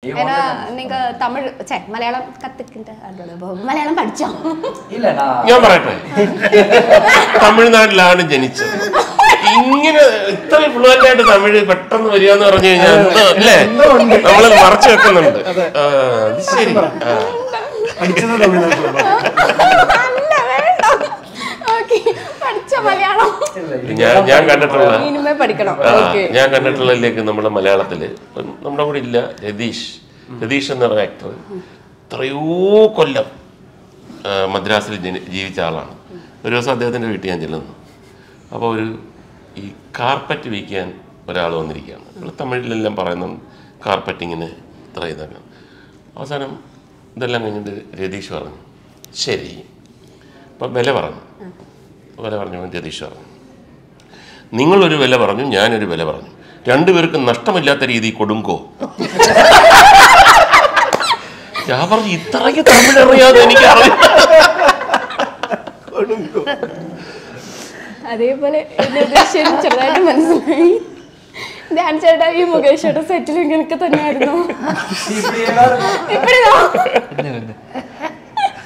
ஏன்னா நீங்க தமிழ் மலையாளம் கத்துக்கிட்ட മലയാളം പഠിച്ചോ? ഇല്ല ഞാൻ പറയട്ടെ, തമിഴ്നാട്ടിലാണ് ജനിച്ചത്. ഇങ്ങനെ ഇത്ര ഫ്ലുവന്റ് ആയിട്ട് തമിഴ് പെട്ടെന്ന് വരിക എന്ന് പറഞ്ഞു കഴിഞ്ഞാൽ അല്ലേ, നമ്മള് മറച്ചു വെക്കുന്നുണ്ട്. അത് ശരി. ഞാൻ കണ്ടിട്ടുള്ളതിലേക്ക് നമ്മുടെ മലയാളത്തില് നമ്മുടെ കൂടെ ഇല്ല രതീഷ് എന്ന ആക്ടർ എത്രയോ കൊല്ലം മദ്രാസിൽ ജീവിച്ച ആളാണ്. ഒരു ദിവസം അദ്ദേഹത്തിൻ്റെ വീട്ടിൽ ഞാൻ ചെല്ലുന്നു. അപ്പോൾ ഈ കാർപ്പറ്റ് വിൽക്കാൻ ഒരാൾ വന്നിരിക്കുകയാണ്. നമ്മൾ തമിഴിലെല്ലാം പറയുന്നുണ്ട് കാർപ്പറ്റിങ്ങിന് ഇത്ര ഇതൊക്കെ. അവസാനം ഇതെല്ലാം കഴിഞ്ഞിട്ട് രതീഷ് പറഞ്ഞു ശരി, അപ്പം വില പറഞ്ഞു രതീഷ് പറഞ്ഞു, നിങ്ങളൊരു വില പറഞ്ഞു, ഞാനൊരു വില പറഞ്ഞു, രണ്ടുപേർക്കും നഷ്ടമില്ലാത്ത രീതി കൊടുങ്കോ. ഞാൻ പറഞ്ഞു ഇത്രയ്ക്ക് തമിഴ് അറിയാതെ എനിക്ക് അറിയാം. അതേപോലെ ചെറുതായിട്ട് മനസ്സിലായി. ധ്യാൻ ചേട്ടാ ഈ മുകേഷ് ചേട്ടാ സെറ്റിൽ ഇങ്ങനെയൊക്കെ തന്നെയായിരുന്നു.